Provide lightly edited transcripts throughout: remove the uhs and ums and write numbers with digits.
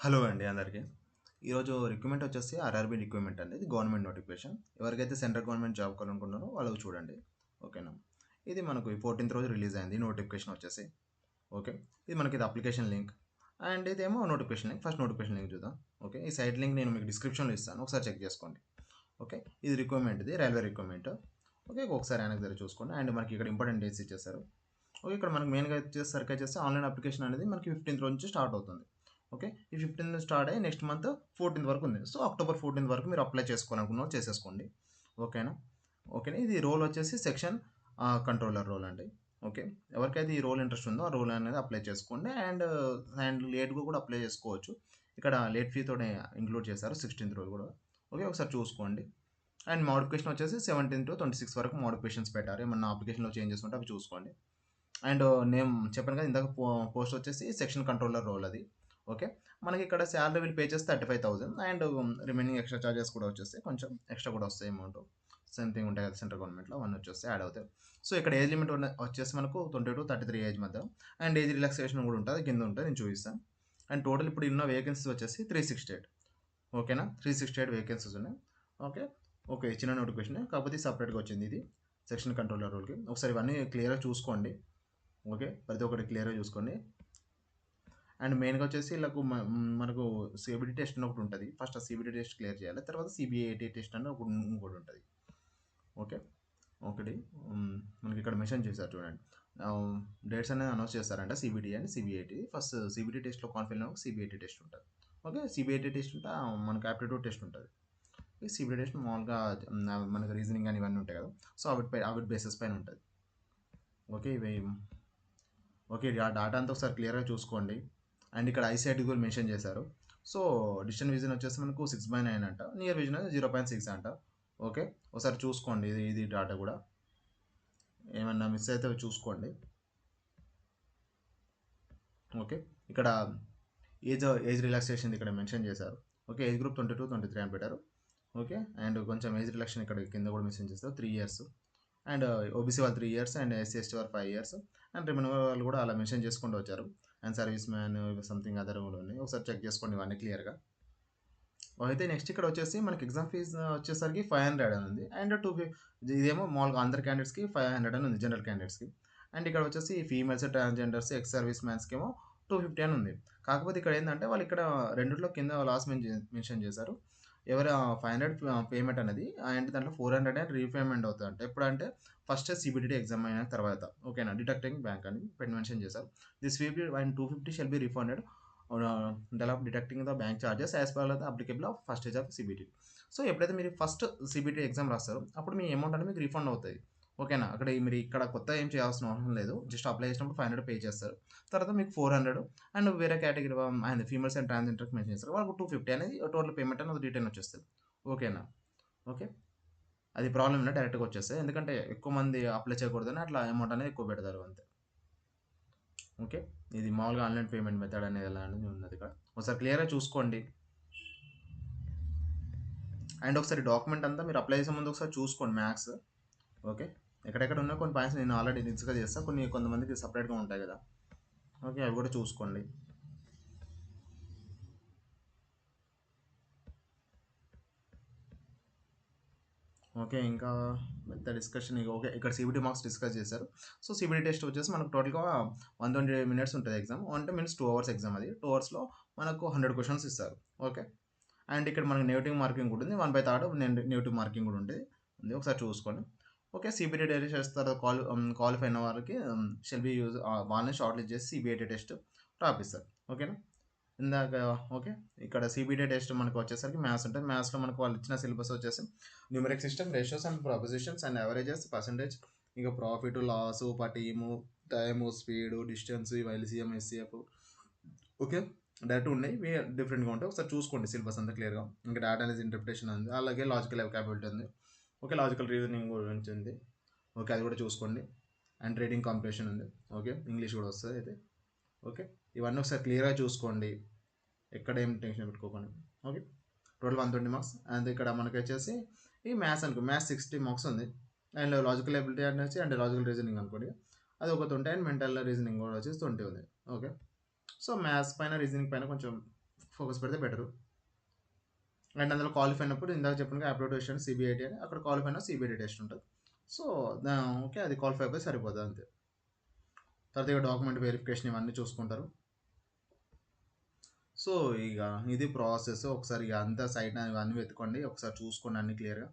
Hello అండి అందరికీ. ఈరోజు రిక్రూట్మెంట్ వచ్చేసి ఆర్ఆర్‌బీ రిక్రూట్మెంట్ అండి. ఇది గవర్నమెంట్ నోటిఫికేషన్. ఎవరికైతే సెంట్రల్ గవర్నమెంట్ జాబ్ కావాలనుకుంటున్నారో వాళ్ళు చూడండి. ఓకేనా. ఇది మనకు ఈ 14th రోజు రిలీజ్ అయింది నోటిఫికేషన్ వచ్చేసి. ఓకే. ఇది మనకి అప్లికేషన్ లింక్ అండ్ ఇదేమో notification link. First notification link చూద్దాం. ఓకే. ఈ సైట్ లింక్ నేను మీకు డిస్క్రిప్షన్‌లో ఇస్తాను. ఒకసారి చెక్ చేసుకోండి. ఓకే. ఇది రిక్రూట్మెంట్‌ది రైల్వే రిక్రూట్మెంట్. ఓకే. ఒకసారి వెనక్కి దగ్గర చూసుకోండి. అండ్ మనకి ఇక్కడ ఇంపార్టెంట్ డేట్స్ ఇచ్చేసారు. ఓకే. ఇక్కడ మనకి మెయిన్‌గా వచ్చేసరికి వచ్చేసి ఆన్లైన్ అప్లికేషన్ అనేది మనకి 15th రోజు నుంచి స్టార్ట్ అవుతుంది. ఓకే. ఈ 15th స్టార్ట్ అయ్యి నెక్స్ట్ మంత్ 14th వరకు ఉంది. సో, అక్టోబర్ 14th వరకు మీరు అప్లై చేసుకోవాలనుకున్న వాళ్ళు చేసేసుకోండి. ఓకేనా. ఓకేనా. ఇది రోల్ వచ్చేసి సెక్షన్ కంట్రోలర్ రోల్ అండి. ఓకే. ఎవరికైతే ఈ రోల్ ఇంట్రెస్ట్ ఉందో ఆ రోల్ అనేది అప్లై చేసుకోండి. అండ్ లేట్‌గా కూడా అప్లై చేసుకోవచ్చు. ఇక్కడ లేట్ ఫీతోనే ఇంక్లూడ్ చేశారు 16th రోజు కూడా. ఓకే. ఒకసారి చూసుకోండి. అండ్ మోడిఫికేషన్ వచ్చేసి 17-26 వరకు మోడిఫికేషన్స్ పెట్టారు. ఏమన్నా అప్లికేషన్‌లో చేంజెస్ ఉంటే అవి చూసుకోండి. అండ్ నేను చెప్పాను కదా ఇందాక పోస్ట్ వచ్చేసి సెక్షన్ కంట్రోలర్ రోల్ అది. ఓకే. మనకి ఇక్కడ సాలరీ వీళ్ళు పే చేస్తే 35,000 అండ్ రిమైనింగ్ ఎక్స్ట్రా చార్జెస్ కూడా వచ్చేస్తాయి. కొంచెం ఎక్స్ట్రా కూడా వస్తాయి అమౌంట్. సంథింగ్ ఉంటాయి కదా సెంట్రల్ గవర్నమెంట్‌లో అవన్నీ వచ్చేస్తాయి యాడ్ అవుతాయి. సో, ఇక్కడ ఏజ్ లిమిట్ వచ్చేసి మనకు 20-33 ఏజ్ మధ్య అండ్ ఏజ్ రిలాక్సేషన్ కూడా ఉంటుంది. కింద ఉంటుంది నేను చూపిస్తాను. అండ్ టోటల్ ఇప్పుడు ఉన్న వేకెన్సీస్ వచ్చేసి 368. ఓకేనా. 368 వేకెన్సీస్ ఉన్నాయి. ఓకే. ఓకే. చిన్న నోటిఫికేషనే కాకపోతే సెపరేట్‌గా వచ్చింది ఇది. సెక్షన్ కంట్రోలర్ రోల్‌కి. ఒకసారి ఇవన్నీ క్లియర్‌గా చూసుకోండి. ఓకే. ప్రతి ఒక్కటి క్లియర్‌గా చూసుకోండి. అండ్ మెయిన్‌గా వచ్చేసి ఈళ్ళకు మనకు సీబీటీ టెస్ట్ అని ఒకటి ఉంటది. ఫస్ట్ ఆ సీబీటీ టెస్ట్ క్లియర్ చేయాలి. తర్వాత సీబీఐటీ టెస్ట్ అని ఇంకోటి ఉంటది. ఓకే. ఒకటి మనకి ఇక్కడ మెన్షన్ చేశారు చూడండి. డేట్స్ అనేది అనౌన్స్ చేస్తారంట CBT and CBIT. First CBT టెస్ట్‌లో క్వాలిఫై అయినాక సీబీఐటీ టెస్ట్ ఉంటది. ఓకే. సీబీఐటీ టెస్ట్ ఉంటే మనకు ఆప్టిట్యూడ్ టెస్ట్ ఉంటది. ఈ సీబీటీ టెస్ట్ మామూలుగా మనకు రీజనింగ్ అని ఇవన్నీ ఉంటాయి కదా! సో, అవిటి బేసిస్ పైన ఉంటది. ఓకే. ఓకే. ఆ డాటా అంతా ఒకసారి క్లియర్‌గా చూసుకోండి. అండ్ ఇక్కడ ఐసైట్ కూడా మెన్షన్ చేశారు. సో, డిస్టెన్స్ విజన్ వచ్చేసి మనకు 6/9 అంట. నియర్ విజన్ 0.6 అంట. ఓకే. ఒకసారి చూసుకోండి ఇది డాటా కూడా. ఏమన్నా మిస్ అయితే చూసుకోండి. ఓకే. ఇక్కడ ఏజ్ రిలాక్సేషన్ ఇక్కడ మెన్షన్ చేశారు. ఓకే. ఏజ్ గ్రూప్ 22-23 అని పెట్టారు. ఓకే. అండ్ కొంచెం ఏజ్ రిలాక్సేషన్ ఇక్కడ కింద కూడా మెన్షన్ చేస్తారు 3 ఇయర్స్. అండ్ ఓబీసీ వాళ్ళు 3 ఇయర్స్ అండ్ ఎస్సీ, ఎస్టీ వాళ్ళు 5 ఇయర్స్ అండ్ రిమైనింగ్ వాళ్ళు కూడా అలా మెన్షన్ చేసుకుంటూ వచ్చారు. And service man something other కూడా ఉన్నాయి. ఒకసారి చెక్ చేసుకోండి ఇవన్నీ క్లియర్‌గా. అయితే నెక్స్ట్ ఇక్కడ వచ్చేసి మనకి ఎగ్జామ్ ఫీజ్ వచ్చేసరికి 500 అని ఉంది. అండ్ ఇదేమో మామూలుగా అందరు క్యాండిడేట్స్‌కి 500 అని ఉంది జనరల్ క్యాండిడేట్స్‌కి. అండ్ ఇక్కడ వచ్చేసి ఫీమేల్స్, ట్రాన్స్‌జెండర్స్, ఎక్స్ సర్వీస్ మ్యాన్స్‌కేమో 250 అని ఉంది. కాకపోతే ఇక్కడ ఏందంటే వాళ్ళు ఇక్కడ రెండిట్లో కింద లాస్ట్ మెన్షన్ చేశారు. ఎవరు 500 పేమెంట్ అనేది అండ్ దాంట్లో 400 అని రీపేమెంట్ అవుతదంట. ఎప్పుడంటే ఫస్ట్ సీబీటీటీ ఎగ్జామ్ అయిన తర్వాత. ఓకేనా. డిడక్టింగ్ బ్యాంక్ అని మెన్షన్ చేశారు. This will be and 250 shall be refunded deducting the bank charges as per the applicable of first stage of CBT. So, ఎప్పుడైతే మీరు ఫస్ట్ సీబీటీ ఎగ్జామ్ రాస్తారో అప్పుడు మీ అమౌంట్ అనేది మీకు రీఫండ్ అవుతాయి. ఓకేనా. అక్కడ మీరు ఇక్కడ కొత్తగా ఏం చేయాల్సిన అవసరం లేదు. జస్ట్ అప్లై చేసినప్పుడు 500 పే చేస్తారు. తర్వాత మీకు 400 అండ్ వేరే కేటగిరీ అండ్ ఫీమేల్స్ అండ్ ట్రాన్స్‌జెండర్‌కి మెన్షన్ చేస్తారు. వాళ్ళకి 250 అనేది టోటల్ పేమెంట్ అనేది రిటర్న్ వచ్చేస్తది. ఓకేనా. ఓకే. అది ప్రాబ్లమ్ లేదు. డైరెక్ట్‌గా వచ్చేస్తాయి. ఎందుకంటే ఎక్కువ మంది అప్లై చేయకూడదని అట్లా అమౌంట్ అనేది ఎక్కువ పెడతారు అంతే. ఓకే. ఇది మామూలుగా ఆన్‌లైన్ పేమెంట్ మెథడ్ అనేది ఎలా అనేది ఉన్నది ఇక్కడ. ఒకసారి క్లియర్‌గా చూసుకోండి. అండ్ ఒకసారి డాక్యుమెంట్ అంతా మీరు అప్లై చేసే ముందు ఒకసారి చూసుకోండి మ్యాథ్స్. ఓకే. ఎక్కడెక్కడ ఉన్న కొన్ని పాయింట్స్ నేను ఆల్రెడీ డిస్కస్ చేస్తా. కొంతమందికి సెపరేట్‌గా ఉంటాయి కదా! ఓకే. అవి కూడా చూసుకోండి. ఓకే. ఇంకా పెద్ద డిస్కషన్ ఓకే. ఇక్కడ సీబీటీ మార్క్స్ డిస్కస్ చేశారు. సో, సీబీటీ టెస్ట్ వచ్చేసి మనకు టోటల్‌గా 120 మినిట్స్ ఉంటది ఎగ్జామ్. అంటే మీన్స్ 2 అవర్స్ ఎగ్జామ్ అది. 2 అవర్స్‌లో మనకు 100 క్వెషన్స్ ఇస్తారు. ఓకే. అండ్ ఇక్కడ మనకు నెగెటివ్ మార్కింగ్ కూడా ఉంది. 1/3 నెగెటివ్ మార్కింగ్ కూడా ఉంది. ఒకసారి చూసుకోండి. ఓకే. సీబీటీ టెస్ట్ చేస్తారు. క్వాలిఫై అయిన వాళ్ళకి షెల్ బి యూజ్ వాళ్ళని షార్ట్ లిస్ట్ చేసి సీబీఐటీ టెస్ట్ రాపిస్తారు. ఓకేనా. ఇందాక ఓకే. ఇక్కడ సీబీటీ టెస్ట్ మనకు వచ్చేసరికి మ్యాథ్స్ ఉంటది. మ్యాథ్స్‌లో మనకు వాళ్ళు ఇచ్చిన సిలబస్ వచ్చేసి numeric system, ratios and propositions and averages, percentage, ఇంకా profit, loss, team, time, speed, distance, ఇవి ఎల్‌సీఎం, ఎస్‌సీఎఫ్ ఓకే. డైరెక్ట్ ఉన్నాయి. ఇవి డిఫరెంట్‌గా ఉంటాయి. ఒకసారి చూసుకోండి సిలబస్ అంతా క్లియర్‌గా. ఇంకా డేటా అనలిసిస్ ఇంటర్ప్రిటేషన్ ఉంది. అలాగే లాజికల్ కేపబిలిటీ ఉంది. ఓకే. లాజికల్ రీజనింగ్ గురించి ఉంది. ఓకే. అది కూడా చూసుకోండి. అండ్ ట్రేడింగ్ కాంపిటీషన్ ఉంది. ఓకే. ఇంగ్లీష్ కూడా వస్తది అయితే. ఓకే. ఇవన్నీ ఒకసారి క్లియర్‌గా చూసుకోండి. ఎక్కడ ఏం టెన్షన్ పెట్టుకోకండి. ఓకే. టోటల్ 120 మార్క్స్ అండ్ ఇక్కడ మనకొచ్చేసి ఈ మ్యాథ్స్ అనుకో మ్యాథ్స్ 60 మార్క్స్ ఉంది. అండ్ లాజికల్ ఎబిలిటీ అనేసి అండ్ లాజికల్ రీజనింగ్ అనుకోండి. అది ఒక 20 అండ్ మెంటల్ రీజనింగ్ కూడా వచ్చేసి 20 ఉంది. ఓకే. సో, మ్యాథ్స్ పైన రీజనింగ్ పైన కొంచెం ఫోకస్ పెడితే బెటరు. అండ్ అందులో క్వాలిఫై అయినప్పుడు ఇందాక చెప్పిన అప్లోడ్ టెస్ట్ అని సిబిఐటి అని అక్కడ క్వాలిఫై అయినా సిబిఐటి టెస్ట్ ఉంటుంది. సో ఓకే, అది క్వాలిఫై అయిపోయి సరిపోతుంది అంతే. తర్వాత ఇక డాక్యుమెంట్ వెరిఫికేషన్ ఇవన్నీ చూసుకుంటారు. సో ఇక ఇది ప్రాసెస్. ఒకసారి ఇక అంతా సైట్ ఇవన్నీ వెతుకోండి, ఒకసారి చూసుకోండి అన్ని క్లియర్గా.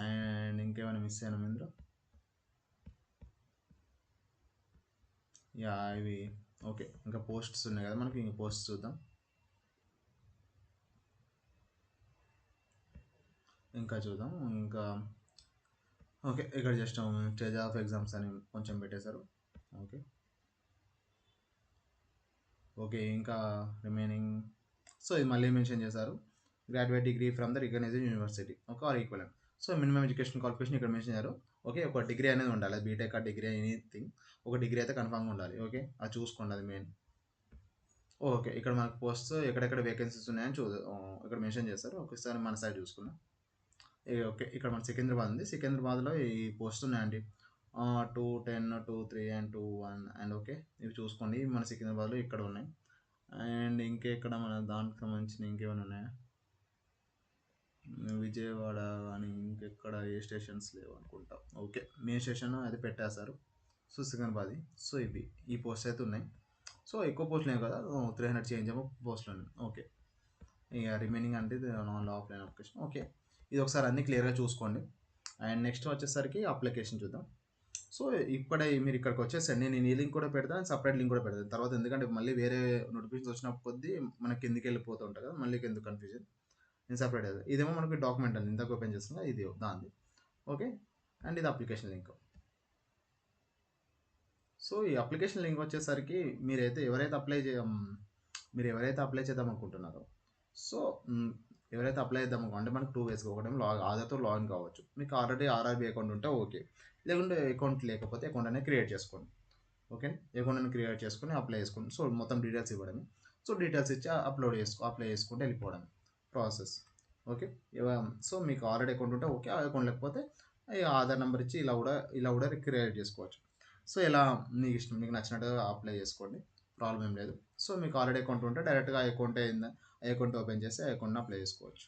అండ్ ఇంకేమైనా మిస్ అయినా ఇందులో యా ఇవి ఓకే. ఇంకా పోస్ట్స్ ఉన్నాయి కదా మనకి, ఇంక పోస్ట్స్ చూద్దాం. ఇంకా చూద్దాం. ఇంకా ఓకే, ఇక్కడ జస్ట్ స్టేజ్ ఆఫ్ ఎగ్జామ్స్ అని కొంచెం పెట్టేశారు. ఓకే ఓకే, ఇంకా రిమైనింగ్. సో ఇది మళ్ళీ మెన్షన్ చేశారు, graduate degree from the recognized university okay or equivalent. So minimum education qualification ఇక్కడ మెన్షన్ చేశారు. ఓకే, ఒక డిగ్రీ అనేది ఉండాలి, బీటెక్ ఆ డిగ్రీ ఎనీథింగ్, ఒక డిగ్రీ అయితే కన్ఫామ్గా ఉండాలి. ఓకే, అది చూసుకోండి, అది మెయిన్. ఓకే, ఇక్కడ మనకు పోస్ట్ ఎక్కడెక్కడ వేకెన్సీస్ ఉన్నాయని ఇక్కడ మెన్షన్ చేస్తారు. ఒకసారి మన సైడ్ చూసుకుందాం. ఓకే, ఇక్కడ మన సికింద్రాబాద్ ఉంది. సికింద్రాబాద్లో ఈ పోస్ట్ ఉన్నాయండి, 2, 10, 2, 3 అండ్ 2, 1 అండ్ ఓకే, ఇవి చూసుకోండి. మన సికింద్రాబాద్లో ఇక్కడ ఉన్నాయి. అండ్ ఇంకెక్కడ మన దానికి సంబంధించిన ఇంకేమైనా ఉన్నాయా, విజయవాడ కానీ ఇంకెక్కడ ఏ స్టేషన్స్ లేవు అనుకుంటా. ఓకే, మెయిన్ స్టేషన్ అది పెట్టేశారు. సో సికింద్రాబాద్. సో ఇవి ఈ పోస్ట్ అయితే ఉన్నాయి. సో ఎక్కువ పోస్టులు లేవు కదా, 300 చేంజ్ ఏమో పోస్టులు ఉన్నాయి. ఓకే, ఇక రిమైనింగ్ అంటే నాన్ ఆఫ్లైన్ అప్లికేషన్. ఓకే, ఇది ఒకసారి అన్నీ క్లియర్గా చూసుకోండి. అండ్ నెక్స్ట్ వచ్చేసరికి అప్లికేషన్ చూద్దాం. సో ఇప్పుడే మీరు ఇక్కడికి వచ్చేసండి, నేను ఈ లింక్ కూడా పెడతాను, సపరేట్ లింక్ కూడా పెడతాను తర్వాత, ఎందుకంటే మళ్ళీ వేరే నోటిఫికేషన్ వచ్చినప్పుడు కొద్దీ మనకి కిందికి వెళ్ళిపోతూ ఉంటుంది కదా, మళ్ళీ ఎందుకు కన్ఫ్యూజన్. నేను సపరేట్ అది, ఇదేమో మనకి డాక్యుమెంట్ అండి, ఇందాక ఓపెన్ చేస్తున్నా ఇది దాన్ని. ఓకే, అండ్ ఇది అప్లికేషన్ లింక్. సో ఈ అప్లికేషన్ లింక్ వచ్చేసరికి మీరు ఎవరైతే అప్లై చేద్దాం అనుకుంటున్నారో, సో ఎవరైతే అప్లై చేద్దాం అంటే మనకు 2 వేస్గా, ఒకటేమో ఆధార్తో లాగిన్ కావచ్చు. మీకు ఆల్రెడీ ఆర్ఆర్బీ అకౌంట్ ఉంటే ఓకే, లేకుంటే అకౌంట్ లేకపోతే అకౌంట్ అనేది క్రియేట్ చేసుకోండి. ఓకే, అకౌంట్ అనేది క్రియేట్ చేసుకుని అప్లై చేసుకోండి. సో మొత్తం డీటెయిల్స్ ఇవ్వడమే. సో డీటెయిల్స్ ఇచ్చి అప్లై చేసుకుంటే వెళ్ళిపోవడం ప్రాసెస్. ఓకే, సో మీకు ఆల్రెడీ అకౌంట్ ఉంటే ఓకే, ఆ అకౌంట్ లేకపోతే ఆధార్ నెంబర్ ఇచ్చి ఇలా కూడా క్రియేట్ చేసుకోవచ్చు. సో ఇలా మీకు ఇష్టం, మీకు నచ్చినట్టుగా అప్లై చేసుకోండి, ప్రాబ్లం ఏం లేదు. సో మీకు ఆల్రెడీ అకౌంట్ ఉంటే డైరెక్ట్గా ఆ అకౌంట్ ఓపెన్ చేసి ఆ అకౌంట్ని అప్లై చేసుకోవచ్చు.